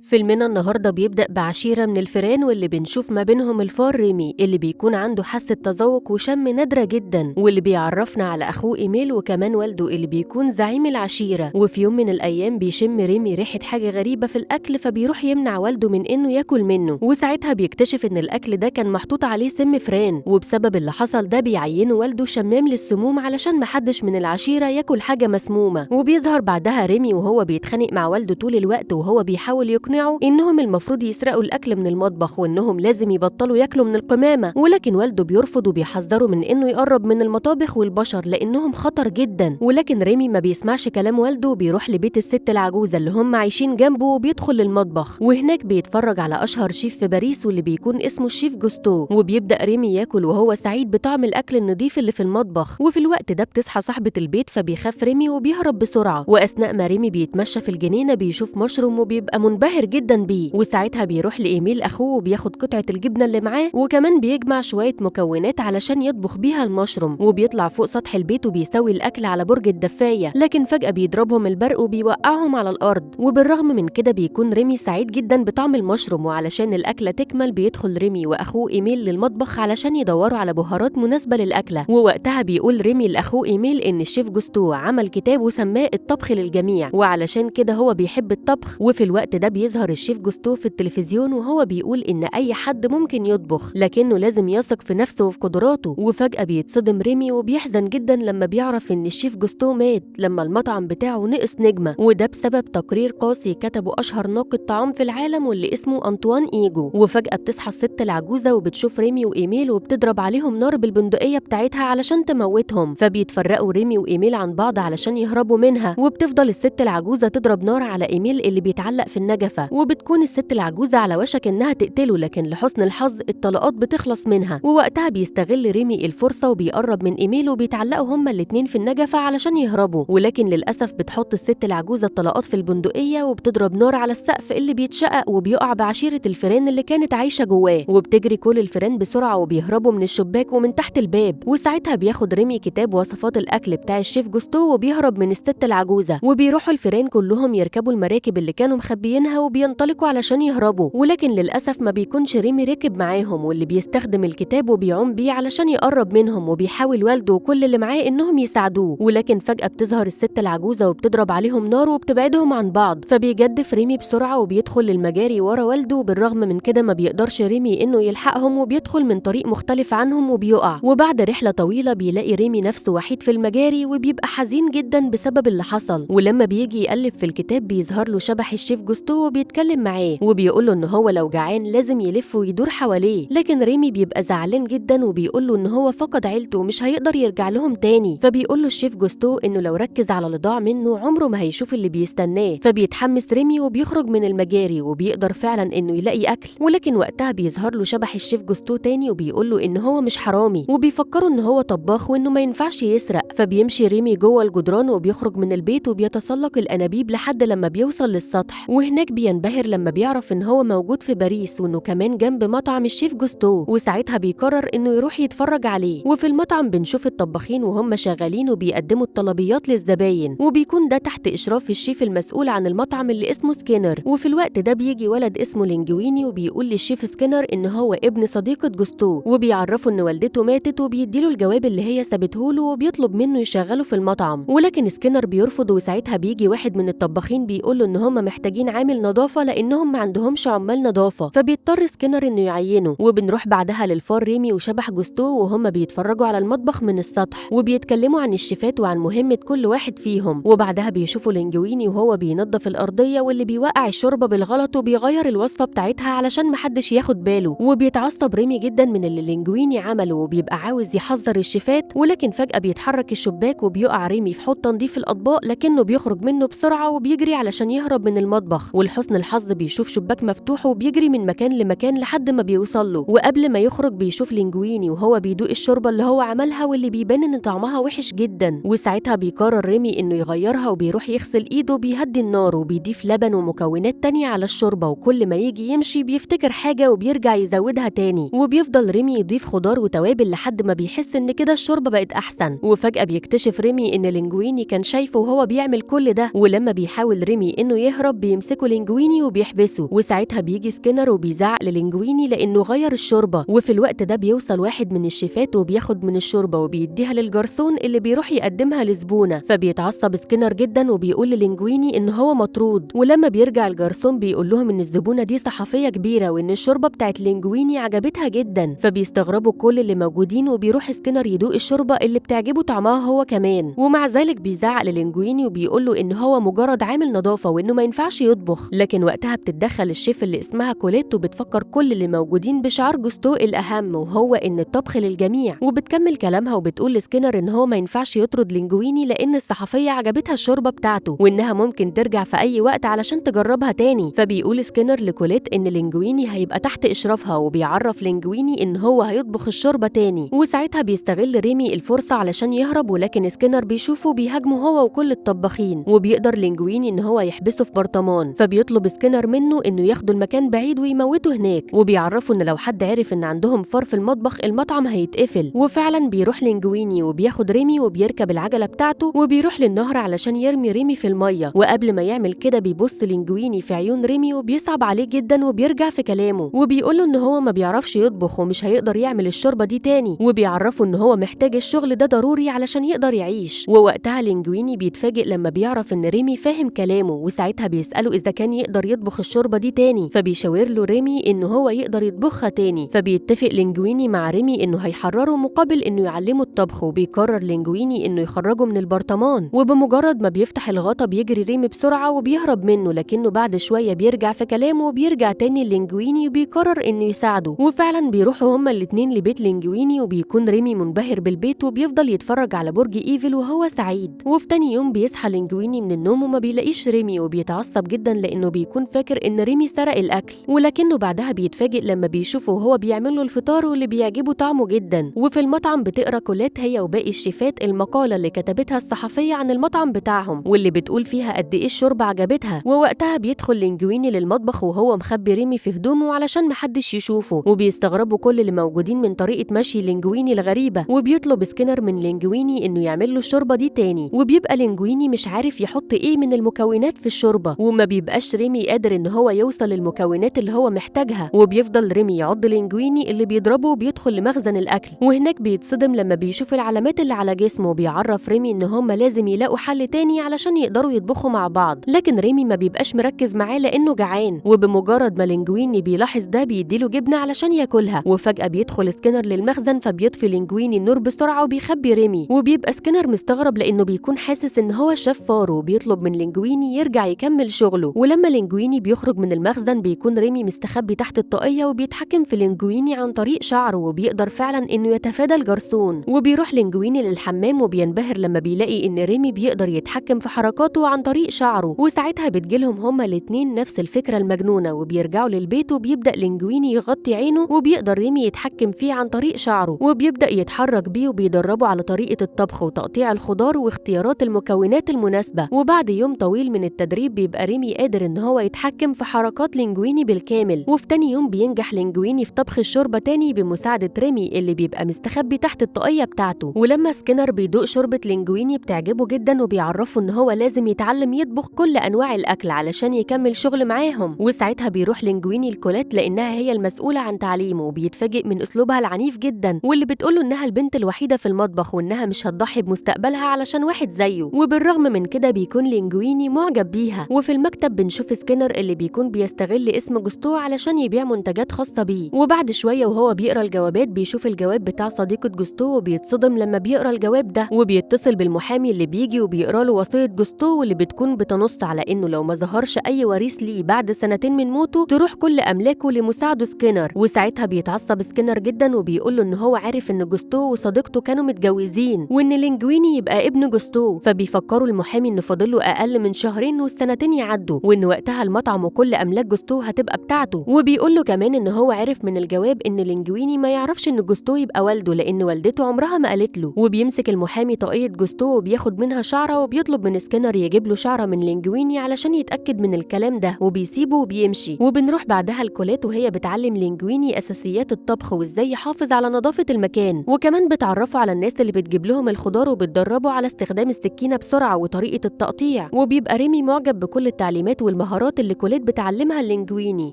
فيلمنا النهاردة بيبدأ بعشيرة من الفئران واللي بنشوف ما بينهم الفار ريمي اللي بيكون عنده حاسة تذوق وشم نادرة جدا، واللي بيعرفنا على أخوه إيميل وكمان والده اللي بيكون زعيم العشيرة. وفي يوم من الأيام بيشم ريمي ريحة حاجة غريبة في الأكل، فبيروح يمنع والده من إنه ياكل منه، وساعتها بيكتشف إن الأكل ده كان محطوط عليه سم فئران، وبسبب اللي حصل ده بيعينه والده شمام للسموم علشان محدش من العشيرة ياكل حاجة مسمومة. وبيظهر بعدها ريمي وهو بيتخانق مع والده طول الوقت، وهو بيحاول يقنعه إنهم المفروض يسرقوا الأكل من المطبخ وإنهم لازم يبطلوا ياكلوا من القمامة، ولكن والده بيرفض وبيحذره من إنه يقرب من المطابخ والبشر لأنهم خطر جدا. ولكن ريمي ما بيسمعش كلام والده وبيروح لبيت الست العجوزة اللي هم عايشين جنبه وبيدخل للمطبخ، وهناك بيتفرج على أشهر شيف في باريس واللي بيكون اسمه الشيف جوستو. وبيبدأ ريمي ياكل وهو سعيد بطعم الأكل النظيف اللي في المطبخ. وفي الوقت ده بتصحى صاحبة البيت فبيخاف ريمي وبيهرب بسرعة، وأثناء ما ريمي بيتمشى في الجنينة بيشوف مشروم وبيبقى منبهر جدا بيه، وساعتها بيروح لإيميل أخوه وبياخد قطعة الجبنة اللي معاه، وكمان بيجمع شوية مكونات علشان يطبخ بيها المشروم، وبيطلع فوق سطح البيت وبيسوي الأكل على برج الدفاية، لكن فجأة بيضربهم البرق وبيوقعهم على الأرض. وبالرغم من كده بيكون ريمي سعيد جدا بطعم المشروم، وعلشان الأكلة تكمل بيدخل ريمي وأخوه إيميل للمطبخ علشان يدوروا على بهارات مناسبة للأكلة. ووقتها بيقول ريمي لأخوه إيميل إن الشيف جوستو عمل كتاب وسماه الطبخ للجميع، وعلشان كده هو بيحب الطبخ. وفي الوقت ده بيظهر الشيف جوستو في التلفزيون وهو بيقول إن أي حد ممكن يطبخ، لكنه لازم يثق في نفسه وفي قدراته. وفجأة بيتصدم ريمي وبيحزن جدا لما بيعرف إن الشيف جوستو مات لما المطعم بتاعه نقص نجمة، وده بسبب تقرير قاسي كتبه أشهر ناقد طعام في العالم واللي اسمه أنطوان إيجو. وفجأة بتصحى الست العجوزة وبتشوف ريمي وإيميل وبتضرب عليهم نار بالبندقية بتاعتها علشان تموتهم، فبيتفرقوا ريمي وإيميل عن بعض علشان يهربوا منها. وبتفضل الست العجوزة تضرب نار على إيميل اللي بيتعلق في النجفة، وبتكون الست العجوزة على وشك إنها تقتله، لكن لحسن الحظ الطلقات بتخلص منها. ووقتها بيستغل ريمي الفرصة وبيقرب من إيميل وبيتعلقوا هما الاتنين في النجفة علشان يهربوا، ولكن للأسف بتحط الست العجوزة الطلقات في البندقية وبتضرب نار على السقف اللي بيتشقق وبيقع بعشيرة الفئران اللي كانت عايشة جواه، وبتجري كل الفئران بسرعة وبيهربوا من الشباك ومن تحت الباب. وساعتها بياخد ريمي كتاب وصفات الأكل بتاع الشيف جوستو وبيهرب من الست العجوزة، وبيروحوا الفئران كلهم يركبوا المراكب اللي كانوا مخبيينها وبينطلقوا علشان يهربوا، ولكن للأسف ما بيكونش ريمي ركب معاهم، واللي بيستخدم الكتاب وبيعوم بيه علشان يقرب منهم، وبيحاول والده وكل اللي معاه إنهم يساعدوه. ولكن فجأة بتظهر الست العجوزة وبتضرب عليهم نار وبتبعدهم عن بعض، فبيجدف ريمي بسرعة وبيدخل للمجاري ورا والده، وبالرغم من كده ما بيقدرش ريمي إنه يلحقهم وبيدخل من طريق مختلف عنهم وبيقع. وبعد رحلة طويلة بيلاقي ريمي نفسه وحيد في المجاري وبيبقى حزين جدا بسبب اللي حصل. ولما بيجي يقلب في الكتاب بيظهر له شبح الشيف جوستو وبيتكلم معاه وبيقول له إن هو لو جعان لازم يلف ويدور حواليه، لكن ريمي بيبقى زعلان جدا وبيقول له إن هو فقد عيلته ومش هيقدر يرجع لهم تاني. فبيقول له الشيف جوستو إنه لو ركز على اللي ضاع منه عمره ما هيشوف اللي بيستناه، فبيتحمس ريمي وبيخرج من المجاري وبيقدر فعلا إنه يلاقي أكل. ولكن وقتها بيظهر له شبح الشيف جوستو تاني وبيقول له إن هو مش حرامي، وبيفكره إن هو طباخ وإنه ما ينفعش يسرق. فبيمشي ريمي جوه الجدران وبيخرج من البيت وبيتسلق الأنابيب لحد لما بيوصل للسطح، وهناك بينبهر لما بيعرف إن هو موجود في باريس وإنه كمان جنب مطعم الشيف جوستو، وساعتها بيقرر إنه يروح يتفرج عليه. وفي المطعم بنشوف الطباخين وهم شغالين وبيقدموا الطلبيات للزباين، وبيكون ده تحت إشراف الشيف المسؤول عن المطعم اللي اسمه سكينر. وفي الوقت ده بيجي ولد اسمه لينجويني وبيقول للشيف سكينر إن هو ابن صديقة جوستو، وبيعرفه إن والدته ماتت وبيديله الجواب اللي هي سابتهوله وبيطلب منه يشغله في المطعم. ولكن سكينر بيرفض، وساعتها بيجي واحد من الطباخين بيقول له إن هم محتاجين عامل نظافة لأنهم ما عندهمش عمال نظافة، فبيضطر سكينر إنه يعينه. وبنروح بعدها للفار ريمي وشبح جوستو وهم بيتفرجوا على المطبخ من السطح وبيتكلموا عن الشيفات وعن مهمة كل واحد فيهم. وبعدها بيشوفوا لينجويني وهو بينظف الأرضية واللي بيوقع الشوربة بالغلط وبيغير الوصفة بتاعتها علشان محدش ياخد باله، وبيتعصب ريمي جدا من اللي لينجويني عمله وبيبقى عاوز يحذر الشيفات. ولكن فجأة بيتحرك الشباك وبيقع ريمي في حوض تنظيف الأطباق، لكنه بيخرج منه بسرعة وبيجري علشان يهرب من المطبخ. ولحسن الحظ بيشوف شباك مفتوح وبيجري من مكان لمكان لحد ما بيوصل له، وقبل ما يخرج بيشوف لينجويني وهو بيدوق الشوربة اللي هو عملها واللي بيبان ان طعمها وحش جدا. وساعتها بيقرر ريمي انه يغيرها وبيروح يغسل ايده بيهدي النار وبيضيف لبن ومكونات تانية على الشوربة، وكل ما يجي يمشي بيفتكر حاجة وبيرجع يزودها تاني، وبيفضل ريمي يضيف خضار وتوابل لحد ما بيحس ان كده الشوربة بقت احسن. وفجأة بيكتشف ريمي ان لينجويني كان شايفه وهو بيعمل كل ده، ولما بيحاول ريمي انه يهرب بيمسكه لينجويني وبيحبسه، وساعتها بيجي سكينر وبيزعق للينجويني لأنه غير الشوربة. وفي الوقت ده بيوصل واحد من الشيفات وبياخد من الشوربة وبيديها للجرسون اللي بيروح يقدمها لزبونة، فبيتعصب سكينر جدا وبيقول للينجويني إن هو مطرود. ولما بيرجع الجرسون بيقول لهم إن الزبونة دي صحفية كبيرة وإن الشوربة بتاعت لينجويني عجبتها جدا، فبيستغربوا كل اللي موجودين وبيروح سكينر يدوق الشوربة اللي بتعجبه طعمها هو كمان. ومع ذلك بيزعق للينجويني وبيقول له إن هو مجرد عامل نظافة وإنه ما ينفعش يطبخ. لكن وقتها بتتدخل الشيف اللي اسمها كوليت وبتفكر كل اللي موجودين بشعار جوستو الأهم، وهو إن الطبخ للجميع. وبتكمل كلامها وبتقول لسكينر إن هو ما ينفعش يطرد لينجويني لأن الصحفية عجبتها الشوربة بتاعته وإنها ممكن ترجع في أي وقت علشان تجربها تاني. فبيقول سكينر لكوليت إن لينجويني هيبقى تحت إشرافها، وبيعرف لينجويني إن هو هيطبخ الشوربة تاني. وساعتها بيستغل ريمي الفرصة علشان يهرب، ولكن سكينر بيشوفه بيهاجمه هو وكل الطباخين، وبيقدر لينجويني إن هو يحبسه في برطمان. فبيطلب سكينر منه إنه ياخده المكان بعيد ويموته هناك، وبيعرفه إن لو حد عرف إن عندهم فار في المطبخ المطعم هيتقفل. وفعلا بيروح لينجويني وبياخد ريمي وبيركب العجلة بتاعته وبيروح للنهر علشان يرمي ريمي في المية. وقبل ما يعمل كده بيبص لينجويني في عيون ريمي وبيصعب عليه جدا وبيرجع في كلامه، وبيقوله إن هو ما بيعرفش يطبخ ومش هيقدر يعمل الشوربة دي تاني، وبيعرفه إن هو محتاج الشغل ده ضروري علشان يقدر يعيش. ووقتها لينجويني بيتفاجئ لما بيعرف إن ريمي فاهم كلامه، وساعتها بيسأله إذا كان يقدر يطبخ الشوربة دي تاني، فبيشاور له ريمي إنه هو يقدر يطبخها تاني. فبيتفق لينجويني مع ريمي إنه هيحرره مقابل إنه يعلمه الطبخ، وبيقرر لينجويني إنه يخرجه من البرطمان. وبمجرد ما بيفتح الغطا بيجري ريمي بسرعة وبيهرب منه، لكنه بعد شوية بيرجع في كلامه وبيرجع تاني لينجويني وبيقرر إنه يساعده. وفعلا بيروحوا هما الاتنين لبيت لينجويني، وبيكون ريمي منبهر بالبيت وبيفضل يتفرج على برج إيفل وهو سعيد. وفي تاني يوم بيصحى لينجويني من النوم وما بيلاقيش ريمي، وبيتعصب جدا لأنه بيكون فاكر إن ريمي سرق الأكل، ولكنه بعدها بيتفاجئ لما بيشوفه وهو بيعمل له الفطار واللي بيعجبه طعمه جدا. وفي المطعم بتقرا كوليت هي وباقي الشيفات المقالة اللي كتبتها الصحفية عن المطعم بتاعهم، واللي بتقول فيها قد إيه الشوربة عجبتها. ووقتها بيدخل لينجويني للمطبخ وهو مخبي ريمي في هدومه علشان محدش يشوفه، وبيستغربوا كل اللي موجودين من طريقة مشي لينجويني الغريبة. وبيطلب سكينر من لينجويني إنه يعمل له الشوربة دي تاني، وبيبقى لينجويني مش عارف يحط إيه من المكونات في الشوربة، وما بيبقاش ريمي قادر إن هو يوصل للمكونات اللي هو محتاجها. وبيفضل ريمي يعض لينجويني اللي بيضربه وبيدخل لمخزن الأكل، وهناك بيتصدم لما بيشوف العلامات اللي على جسمه، وبيعرف ريمي إن هم لازم يلاقوا حل تاني علشان يقدروا يطبخوا مع بعض. لكن ريمي ما بيبقاش مركز معاه لأنه جعان، وبمجرد ما لينجويني بيلاحظ ده بيديله جبنة علشان ياكلها. وفجأة بيدخل سكينر للمخزن فبيطفي لينجويني النور بسرعة وبيخبي ريمي، وبيبقى سكينر مستغرب لأنه بيكون حاسس إن هو شاف فار، وبيطلب من لينجويني يرجع يكمل شغله. ولما لينجويني بيخرج من المخزن بيكون ريمي مستخبي تحت الطاقية وبيتحكم في لينجويني عن طريق شعره، وبيقدر فعلا إنه يتفادى الجرسون. وبيروح لينجويني للحمام وبينبهر لما بيلاقي إن ريمي بيقدر يتحكم في حركاته عن طريق شعره. وساعتها بتجيلهم هما الاتنين نفس الفكرة المجنونة، وبيرجعوا للبيت وبيبدأ لينجويني يغطي عينه، وبيقدر ريمي يتحكم فيه عن طريق شعره، وبيبدأ يتحرك بيه وبيدربه على طريقة الطبخ وتقطيع الخضار واختيارات المكونات المناسبة. وبعد يوم طويل من التدريب بيبقى ريمي قادر إن هو يتحكم في حركات لينجويني بالكامل. وفي تاني يوم بينجح لينجويني في طبخ الشوربة تاني بمساعدة ريمي اللي بيبقى مستخبي تحت الطاقية بتاعته. ولما سكينر بيدوق شوربة لينجويني بتعجبه جدا، وبيعرفه إن هو لازم يتعلم يطبخ كل أنواع الأكل علشان يكمل شغل معاهم. وساعتها بيروح لينجويني لكوليت لأنها هي المسؤولة عن تعليمه، وبيتفاجئ من أسلوبها العنيف جدا، واللي بتقوله إنها البنت الوحيدة في المطبخ وإنها مش هتضحي بمستقبلها علشان واحد زيه. وبالرغم من كده بيكون لينجويني معجب بيها. وفي المكتب بنشوف سكينر اللي بيكون بيستغل اسم جوستو علشان يبيع منتجات خاصة بيه. وبعد شوية وهو بيقرا الجوابات بيشوف الجواب بتاع صديقة جوستو، وبيتصدم لما بيقرا الجواب ده، وبيتصل بالمحامي اللي بيجي وبيقرا له وصية جوستو، واللي بتكون بتنص على إنه لو ما ظهرش أي وريث ليه بعد 2 سنين من موته تروح كل أملاكه لمساعده سكينر. وساعتها بيتعصب سكينر جدا وبيقول له إن هو عارف إن جوستو وصديقته كانوا متجوزين، وإن لينجويني يبقى ابن جوستو. فبيفكروا المحامي إن فاضله أقل من 2 شهرين والسنتين يعدوا، وإن وقتها المطعم وكل أملاك جوستو هتبقى بتاعته. وبيقول له كمان إن هو عارف من الجواب إن لينجويني ما يعرفش إن جوستو يبقى والده لأن والدته عمرها ما قالت له. وبيمسك المحامي طاقية جوستو وبياخد منها شعرة، وبيطلب من سكينر يجيب له شعرة من لينجويني علشان يتأكد من الكلام ده، وبيسيبه وبيمشي. وبنروح بعدها لكوليت وهي بتعلم لينجويني أساسيات الطبخ وإزاي يحافظ على نظافة المكان، وكمان بتعرفه على الناس اللي بتجيب لهم الخضار وبتدربه على استخدام السكينة بسرعة وطريقة التقطيع. وبيبقى ريمي معجب بكل التعليمات المهارات اللي كوليت بتعلمها لينجويني.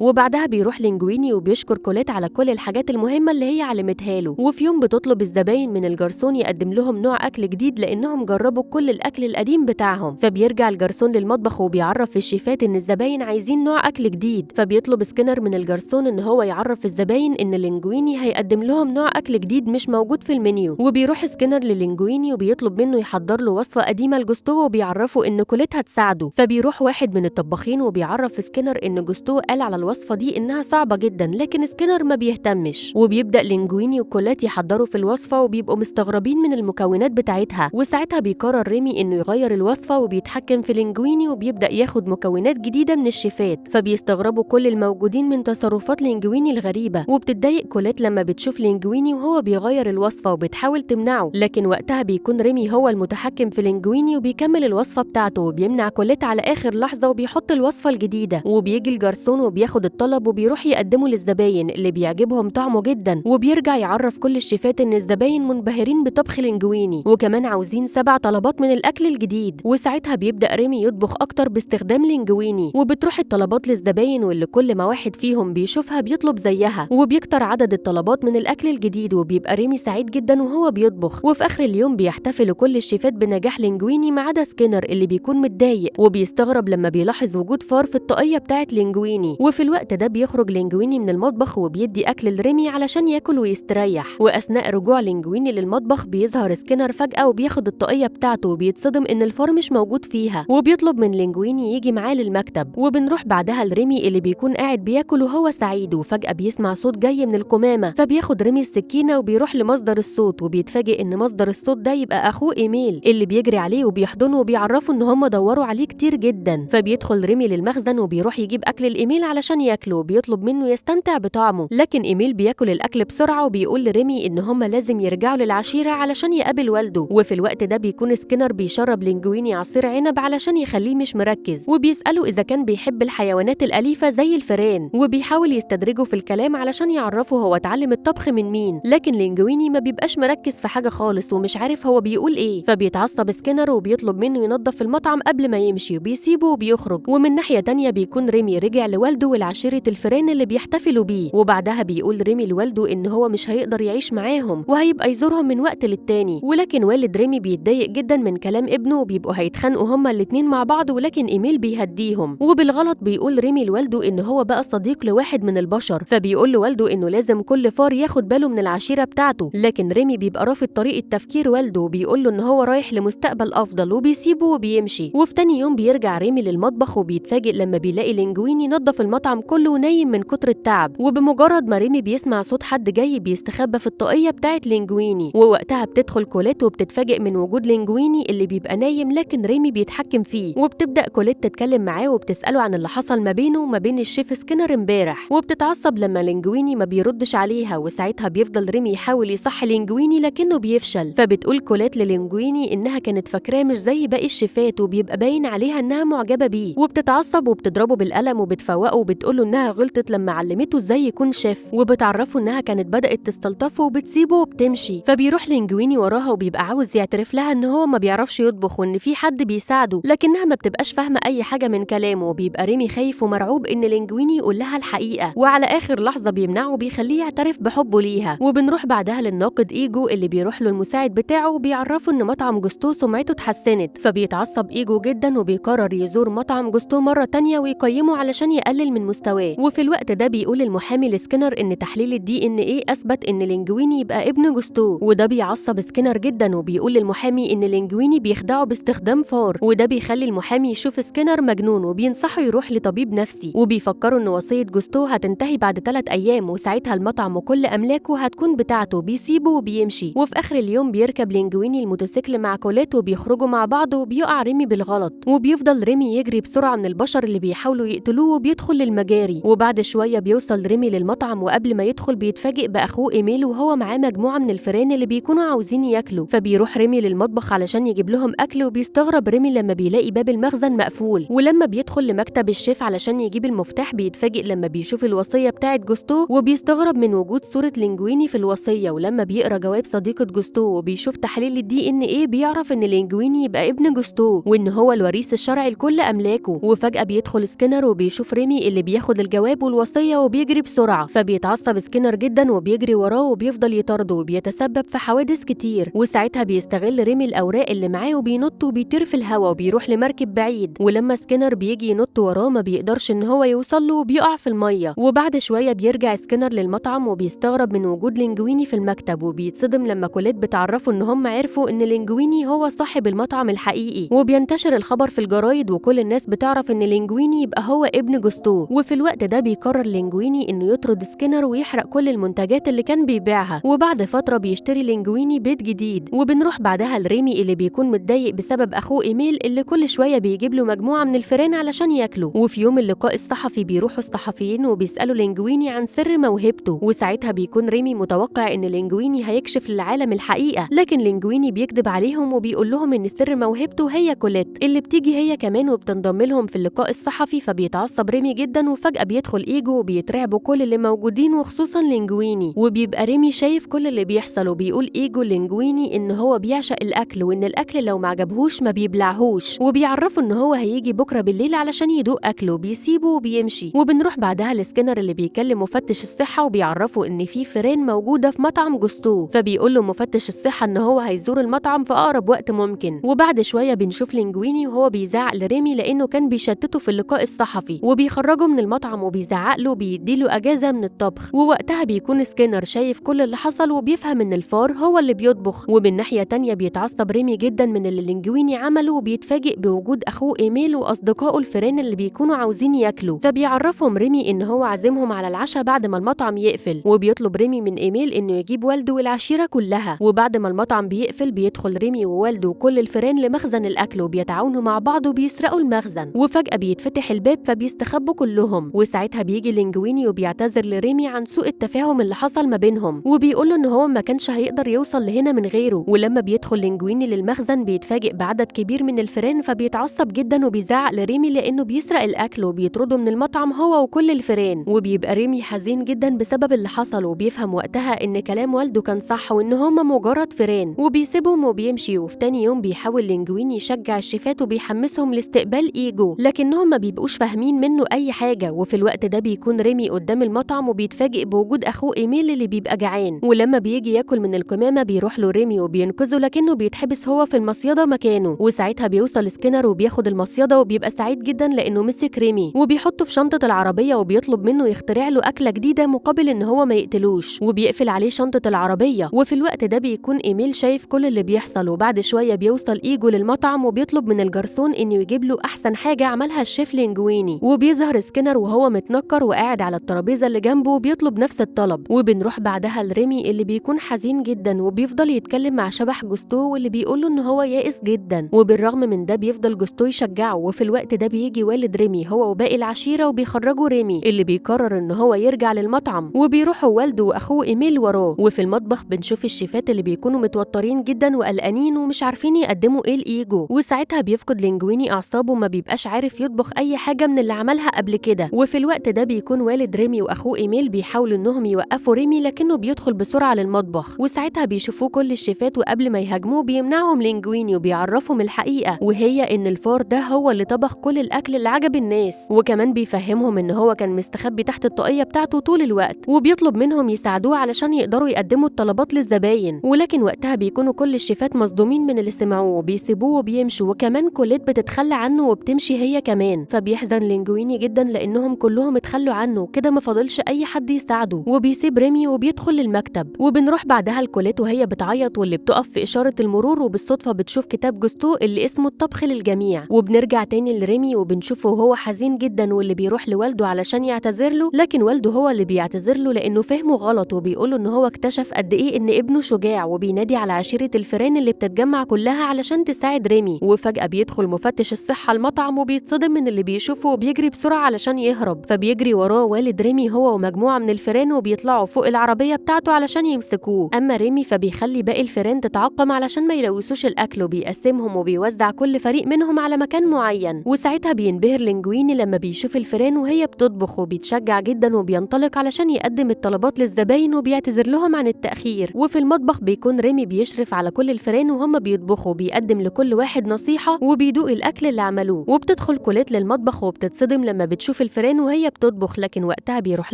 وبعدها بيروح لينجويني وبيشكر كوليت على كل الحاجات المهمة اللي هي علمتها له. وفي يوم بتطلب الزباين من الجرسون يقدم لهم نوع أكل جديد لأنهم جربوا كل الأكل القديم بتاعهم. فبيرجع الجرسون للمطبخ وبيعرف الشيفات إن الزباين عايزين نوع أكل جديد. فبيطلب سكينر من الجرسون إن هو يعرف الزباين إن لينجويني هيقدم لهم نوع أكل جديد مش موجود في المنيو. وبيروح سكينر للينجويني وبيطلب منه يحضر له وصفة قديمة لجوستو وبيعرفه إن كوليت هتساعده. فبيروح واحد من الطباخين وبيعرف سكينر إن جوستو قال على الوصفة دي إنها صعبة جدا، لكن سكينر ما بيهتمش. وبيبدأ لينجويني وكوليت يحضروا في الوصفة وبيبقوا مستغربين من المكونات بتاعتها. وساعتها بيقرر ريمي إنه يغير الوصفة وبيتحكم في لينجويني وبيبدأ ياخد مكونات جديدة من الشيفات. فبيستغربوا كل الموجودين من تصرفات لينجويني الغريبة. وبتتضايق كوليت لما بتشوف لينجويني وهو بيغير الوصفة وبتحاول تمنعه، لكن وقتها بيكون ريمي هو المتحكم في لينجويني وبيكمل الوصفة بتاعته وبيمنع كوليت على آخر لحظة وبيحط الوصفة الجديدة. وبيجي الجرسون وبياخد الطلب وبيروح يقدمه للزباين اللي بيعجبهم طعمه جدا. وبيرجع يعرف كل الشيفات إن الزباين منبهرين بطبخ لينجويني وكمان عاوزين 7 طلبات من الأكل الجديد. وساعتها بيبدأ ريمي يطبخ أكتر باستخدام لينجويني وبتروح الطلبات للزباين واللي كل ما واحد فيهم بيشوفها بيطلب زيها وبيكتر عدد الطلبات من الأكل الجديد. وبيبقى ريمي سعيد جدا وهو بيطبخ. وفي آخر اليوم بيحتفلوا كل الشيفات بنجاح لينجويني ما عدا سكينر اللي بيكون متضايق وبيستغرب لما بيلاحظ وجود فار في الطاقية بتاعت لينجويني. وفي الوقت ده بيخرج لينجويني من المطبخ وبيدي أكل لريمي علشان ياكل ويستريح. وأثناء رجوع لينجويني للمطبخ بيظهر سكينر فجأة وبياخد الطاقية بتاعته وبيتصدم إن الفار مش موجود فيها وبيطلب من لينجويني يجي معاه للمكتب. وبنروح بعدها لريمي اللي بيكون قاعد بياكل وهو سعيد وفجأة بيسمع صوت جاي من القمامة. فبياخد ريمي السكينة وبيروح لمصدر الصوت وبيتفاجئ إن مصدر الصوت ده يبقى أخوه إيميل اللي بيجري عليه وبيحضنه وبيعرفه إن هم دوروا عليه كتير جدا. فبيدخل ريمي للمخزن وبيروح يجيب أكل الإيميل علشان ياكله وبيطلب منه يستمتع بطعمه، لكن إيميل بياكل الأكل بسرعة وبيقول لريمي إن هم لازم يرجعوا للعشيرة علشان يقابل والده. وفي الوقت ده بيكون سكينر بيشرب لينجويني عصير عنب علشان يخليه مش مركز وبيسأله إذا كان بيحب الحيوانات الأليفة زي الفئران وبيحاول يستدرجه في الكلام علشان يعرفه هو اتعلم الطبخ من مين. لكن لينجويني ما بيبقاش مركز في حاجة خالص ومش عارف هو بيقول إيه. فبيتعصب سكينر وبيطلب منه ينظف المطعم قبل ما يمشي وبيسيبه وبيخرج. ومن ناحية تانية بيكون ريمي رجع لوالده والعشيرة الفئران اللي بيحتفلوا بيه. وبعدها بيقول ريمي لوالده إن هو مش هيقدر يعيش معاهم وهيبقى يزورهم من وقت للتاني. ولكن والد ريمي بيتضايق جدا من كلام ابنه وبيبقوا هيتخانقوا هما الاتنين مع بعض، ولكن إيميل بيهديهم. وبالغلط بيقول ريمي لوالده إن هو بقى صديق لواحد من البشر. فبيقول لوالده إنه لازم كل فار ياخد باله من العشيرة بتاعته، لكن ريمي بيبقى رافض طريقة تفكير والده وبيقول له إن هو رايح لمستقبل أفضل وبيسيبه وبيمشي. وفي تاني يوم بيرجع ريمي للمطبخ وبيتفاجئ لما بيلاقي لينجويني نظف المطعم كله ونايم من كتر التعب. وبمجرد ما ريمي بيسمع صوت حد جاي بيستخبى في الطاقية بتاعت لينجويني. ووقتها بتدخل كوليت وبتتفاجئ من وجود لينجويني اللي بيبقى نايم لكن ريمي بيتحكم فيه. وبتبدأ كوليت تتكلم معاه وبتسأله عن اللي حصل ما بينه وما بين الشيف سكينر امبارح. وبتتعصب لما لينجويني ما بيردش عليها. وساعتها بيفضل ريمي يحاول يصحي لينجويني لكنه بيفشل. فبتقول كوليت للينجويني إنها كانت فاكراه مش زي باقي الشيفات وبيبقى باين عليها إنها معجبة بيه. وبتتعصب وبتضربه بالقلم وبتفوقه وبتقوله إنها غلطت لما علمته إزاي يكون شيف وبتعرفه إنها كانت بدأت تستلطفه وبتسيبه وبتمشي. فبيروح لينجويني وراها وبيبقى عاوز يعترف لها إن هو ما بيعرفش يطبخ وإن في حد بيساعده، لكنها ما بتبقاش فاهمة أي حاجة من كلامه. وبيبقى ريمي خايف ومرعوب إن لينجويني يقول لها الحقيقة، وعلى آخر لحظة بيمنعه وبيخليه يعترف بحبه ليها. وبنروح بعدها للناقد إيجو اللي بيروح له المساعد بتاعه وبيعرفه إن مطعم جوستو سمعته اتحسنت. فبيتعصب إيجو جدا وبيقرر يزور مطعم جوستو مرة تانية ويقيمه علشان يقلل من مستواه. وفي الوقت ده بيقول المحامي لسكينر إن تحليل الDNA أثبت إن لينجويني يبقى ابن جوستو، وده بيعصب سكينر جدا وبيقول للمحامي إن لينجويني بيخدعه باستخدام فار، وده بيخلي المحامي يشوف سكينر مجنون وبينصحه يروح لطبيب نفسي. وبيفكروا إن وصية جوستو هتنتهي بعد 3 أيام وساعتها المطعم وكل أملاكه هتكون بتاعته. بيسيبه وبيمشي. وفي آخر اليوم بيركب لينجويني الموتوسيكل مع كوليت وبيخرجوا مع بعض وبيقع ريمي بالغلط. وبيفضل ريمي يجري بسرعة من البشر اللي بيحاولوا يقتلوه وبيدخل للمجاري. وبعد شوية بيوصل ريمي للمطعم وقبل ما يدخل بيتفاجئ بأخوه إيميل وهو معاه مجموعة من الفئران اللي بيكونوا عاوزين ياكلوا. فبيروح ريمي للمطبخ علشان يجيب لهم أكل وبيستغرب ريمي لما بيلاقي باب المخزن مقفول. ولما بيدخل لمكتب الشيف علشان يجيب المفتاح بيتفاجئ لما بيشوف الوصية بتاعت جوستو وبيستغرب من وجود صورة لينجويني في الوصية. ولما بيقرا جواب صديقة جوستو وبيشوف تحليل الDNA بيعرف إن لينجويني يبقى ابن جوستو وإن هو الوريث الشرعي لكل أملاكه. وفجأة بيدخل سكينر وبيشوف ريمي اللي بياخد الجواب والوصية وبيجري بسرعة، فبيتعصب سكينر جدا وبيجري وراه وبيفضل يطارده وبيتسبب في حوادث كتير. وساعتها بيستغل ريمي الأوراق اللي معاه وبينط وبيطير في الهوا وبيروح لمركب بعيد، ولما سكينر بيجي ينط وراه ما بيقدرش ان هو يوصل له وبيقع في المية. وبعد شوية بيرجع سكينر للمطعم وبيستغرب من وجود لينجويني في المكتب، وبيتصدم لما كوليت بتعرفه ان هم عرفوا ان لينجويني هو صاحب المطعم الحقيقي. وبينتشر الخبر في الجرايد وكل الناس بتعرف ان لينجويني يبقى هو ابن جوستو. وفي الوقت ده بيقرر لينجويني انه يطرد سكينر ويحرق كل المنتجات اللي كان بيبيعها. وبعد فترة بيشتري لينجويني بيت جديد. وبنروح بعدها لريمي اللي بيكون متضايق بسبب اخوه ايميل اللي كل شوية بيجيب له مجموعة من الفئران علشان ياكلوا. وفي يوم اللقاء الصحفي بيروحوا الصحفيين وبيسألوا لينجويني عن سر موهبته، وساعتها بيكون ريمي متوقع ان لينجويني هيكشف للعالم الحقيقة، لكن لينجويني بيكذب عليهم وبيقول لهم ان سر موهبته هي كوليت اللي بتيجي هي كمان وبتنضم لهم في اللقاء الصحفي. فبيتعصب ريمي جدا وفجأة بيدخل ايجو وبيترعبوا كل اللي موجودين وخصوصا لينجويني. وبيبقى ريمي شايف كل اللي بيحصل وبيقول ايجو لينجويني ان هو بيعشق الاكل وان الاكل لو معجبهوش ما بيبلعهوش، وبيعرفه ان هو هيجي بكره بالليل علشان يدوق اكله. بيسيبه وبيمشي. وبنروح بعدها لسكينر اللي بيكلم مفتش الصحة وبيعرفه ان في فئران موجودة في مطعم جوستو، فبيقول له مفتش الصحة ان هو هيزور المطعم في اقرب وقت ممكن. وبعد شوية بنشوف لينجويني وهو بيزعق لريمي لانه كان بيشتته في اللقاء الصحفي، وبيخرجه من المطعم وبيزعق له بيديله اجازة من الطبخ. ووقتها بيكون سكينر شايف كل اللي حصل وبيفهم ان الفار هو اللي بيطبخ. ومن ناحية تانية بيتعصب ريمي جدا من اللي لينجويني عمله وبيتفاجئ بوجود اخوه ايميل واصدقائه الفئران اللي بيكونوا عاوزين ياكلوا، فبيعرفهم ريمي ان هو عازمهم على العشاء بعد ما المطعم يقفل. وبيطلب ريمي من ايميل انه يجيب والده والعشيرة كلها. وبعد ما المطعم بيقفل بيدخل ريمي ووالده وكل الفئران لمخزن الاكل وبيتعاونوا مع بعض وبيسرقوا المخزن. وفجأة بيتفتح الباب فبيستخبوا كلهم. وساعتها بيجي لينجويني وبيعتذر لريمي عن سوء التفاهم اللي حصل ما بينهم، وبيقول له ان هو ما كانش هيقدر يوصل لهنا من غيره. ولما بيدخل لينجويني للمخزن بيتفاجئ بعدد كبير من الفئران فبيتعصب جدا وبيزعق لريمي لانه بيسرق الاكل وبيطرده من المطعم هو وكل الفئران. وبيبقى ريمي حزين جدا بسبب اللي حصل وبيفهم وقتها ان كلام والده كان صح وان هما مجرد فئران، وبيسيبهم وبيمشي. وفي تاني يوم بيحاول لينجويني يشجع الشيفات وبيحمسهم لاستقبال ايجو، لكنهم ما بيبقوش فاهمين منه اي حاجه. وفي الوقت ده بيكون ريمي قدام المطعم وبيتفاجئ بوجود اخوه ايميل اللي بيبقى جعان، ولما بيجي ياكل من القمامه بيروح له ريمي وبينقذه لكنه بيتحبس هو في المصيده مكانه. وساعتها بيوصل سكينر وبياخد المصيده وبيبقى سعيد جدا لانه مسك ريمي وبيحطه في شنطه العربيه وبيطلب منه يخترع له اكله جديده مقابل ان هو ما يقتلوش، وبيقفل عليه شنطه العربيه. وفي الوقت ده بيكون ايميل شايف كل اللي بيحصل. وبعد شويه بيوصل ايجو للمطعم وبيطلب من الجرسون انه يجيب له احسن حاجه عملها الشيف لينجويني. وبيظهر سكينر وهو متنكر وقاعد على الترابيزه اللي جنبه وبيطلب نفس الطلب. وبنروح بعدها لريمي اللي بيكون حزين جدا وبيفضل يتكلم مع شبح جوستو واللي بيقول له ان هو يائس جدا، وبالرغم من ده بيفضل جوستو يشجعه. وفي الوقت ده بيجي والد ريمي هو وباقي العشيره وبيخرجوا ريمي اللي بيقرر ان هو يرجع للمطعم، وبيروحوا والده واخوه ايميل وراه. وفي المطبخ بنشوف الشيفات اللي بيكونوا متوترين جدا وقلقانين ومش عارفين يقدموا ايه لايجو. وساعتها بيفقد لينجويني اعصابه ما بيبقاش عارف يطبخ اي حاجه من اللي عملها قبل كده. وفي الوقت ده بيكون والد ريمي واخوه ايميل بيحاولوا انهم يوقفوا ريمي لكنه بيدخل بسرعه للمطبخ. وساعتها بيشوفوه كل الشيفات وقبل ما يهاجموه بيمنعهم لينجويني وبيعرفهم الحقيقه، وهي ان الفار ده هو اللي طبخ كل الاكل اللي عجب الناس. وكمان بيفهمهم ان هو كان مستخبي تحت الطاقيه بتاعته طول الوقت، وبيطلب منهم يساعدوه علشان يقدروا يقدموا الطلبات للزباين. ولكن وقتها بيكونوا كل الشيفات مصدومين من اللي سمعوه وبيسيبوه وبيمشوا، وكمان كوليت بتتخلى عنه وبتمشي هي كمان. فبيحزن لينجويني جدا لانهم كلهم اتخلوا عنه كده ما فاضلش اي حد يساعده، وبيسيب ريمي وبيدخل للمكتب. وبنروح بعدها لكوليت وهي بتعيط واللي بتقف في اشاره المرور، وبالصدفه بتشوف كتاب جوستو اللي اسمه الطبخ للجميع. وبنرجع تاني لريمي وبنشوفه وهو حزين جدا واللي بيروح لوالده علشان يعتذر له، لكن والده هو اللي بيعتذر له لانه فهمه غلط، وبيقوله ان هو اكتشف قد ايه ان ابنه شجاع، وبينادي على عشيره الفئران اللي بتتجمع كلها علشان تساعد ريمي. وفجاه بيدخل مفتش الصحه المطعم وبيتصدم من اللي بيشوفه وبيجري بسرعه علشان يهرب، فبيجري وراه والد ريمي هو ومجموعه من الفئران وبيطلعوا فوق العربيه بتاعته علشان يمسكوه. اما ريمي فبيخلي باقي الفئران تتعقم علشان ما يلوثوش الاكل، وبيقسمهم وبيوزع كل فريق منهم على مكان معين. وساعتها بينبهر لينجويني لما بيشوف الفئران وهي بتطبخ، وبيتشجع جدا وبينطلق علشان يقدم الطلبات للزباين وبيعتذر لهم عن التأخير. وفي المطبخ بيكون ريمي بيشرف على كل الفئران وهم بيطبخوا، بيقدم لكل واحد نصيحة وبيدوق الأكل اللي عملوه. بتدخل كوليت للمطبخ وبتتصدم لما بتشوف الفيران وهي بتطبخ، لكن وقتها بيروح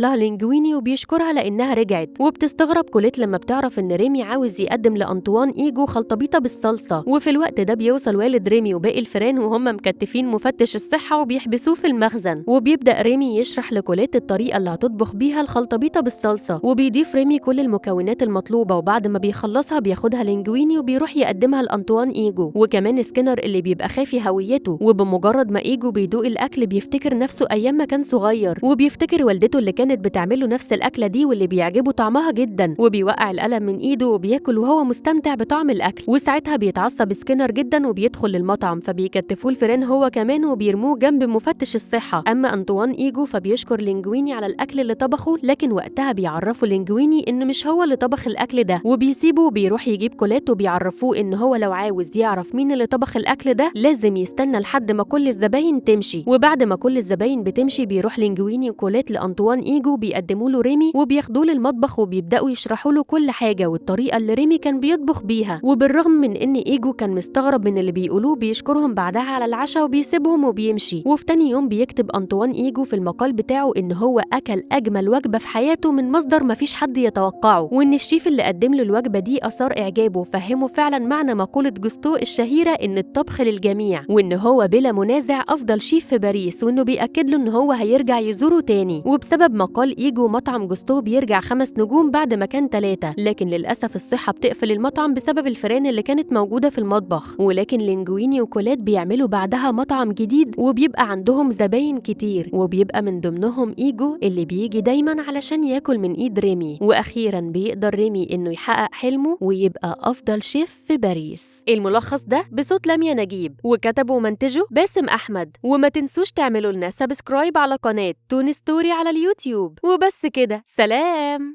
لها لينجويني وبيشكرها لأنها رجعت. وبتستغرب كوليت لما بتعرف إن ريمي عاوز يقدم لأنطوان إيجو خلطبيطة بالصلصة. وفي الوقت ده بيوصل والد ريمي وباقي الفيران وهم مكتفين مفتش الصحة وبيحبسوه في المخزن. وبيبدأ ريمي يشرح لكوليت الطريقة اللي هتطبخ بيها الخلطبيطة بالصلصة، وبيضيف ريمي كل المكونات المطلوبة، وبعد ما بيخلصها بياخدها لينجويني وبيروح يقدمها لأنطوان إيجو وكمان سكينر اللي بيبقى خافي هويته. وبمجرد ما إيجو بيدوق الأكل بيفتكر نفسه أيام ما كان صغير، وبيفتكر والدته اللي كانت بتعمله نفس الأكلة دي واللي بيعجبه طعمها جدا، وبيوقع القلم من إيده وبياكل وهو مستمتع بطعم الأكل. وساعتها بيتعصب سكينر جدا وبيدخل للمطعم، فبيكتفوه الفيران هو كمان وبيرموه جنب مفتش الصحة. أما أنطوان إيجو فبيشكر لينجويني على الأكل اللي طبخه، لكن وقتها بيعرفوا لينجويني إن مش هو اللي طبخ الأكل ده، وبيسيبه وبيروح يجيب كوليت وبيعرفوه إن هو لو عاوز يعرف مين اللي طبخ الأكل ده لازم يستنى لحد ما كل الزباين تمشي. وبعد ما كل الزباين بتمشي بيروح لينجويني وكوليت لأنطوان إيجو بيقدموا له ريمي وبياخدوه للمطبخ وبيبدأوا يشرحوا له كل حاجة والطريقة اللي ريمي كان بيطبخ بيها. وبالرغم من إن إيجو كان مستغرب من اللي بيقولوه بيشكرهم بعدها على العشاء وبيسيبهم وبيمشي. وفي تاني يوم بيكتب أنطوان إيجو في المقال بتاعه إن هو أكل أجمل وجبة في حياته من مصدر مفيش حد يتوقعه، وإن الشيف اللي قدم له الوجبة دي أثار إعجابه وفهمه فعلا معنى مقولة جوستو الشهيرة إن الطبخ للجميع، وإن هو بلا منازع أفضل شيف في باريس، وإنه بيأكد له إن هو هيرجع يزوره تاني. وبسبب مقال إيجو مطعم جوستو بيرجع 5 نجوم بعد ما كان 3، لكن للأسف الصحة بتقفل المطعم بسبب الفيران اللي كانت موجودة في المطبخ. ولكن لينجويني وكوليت بيعملوا بعدها مطعم جديد وبيبقى عندهم زباين كتير، وبيبقى من ضمنهم إيجو اللي بيجي دايما علشان ياكل من إيد ريمي. وأخيرا بيقدر ريمي إنه يحقق حلمه ويبقى أفضل شيف في باريس. الملخص ده بصوت لميا نجيب، وكتبه ومنتجه باسم أحمد. وما تنسوش تعملوا لنا سبسكرايب على قناة توني ستوري على اليوتيوب. وبس كده، سلام.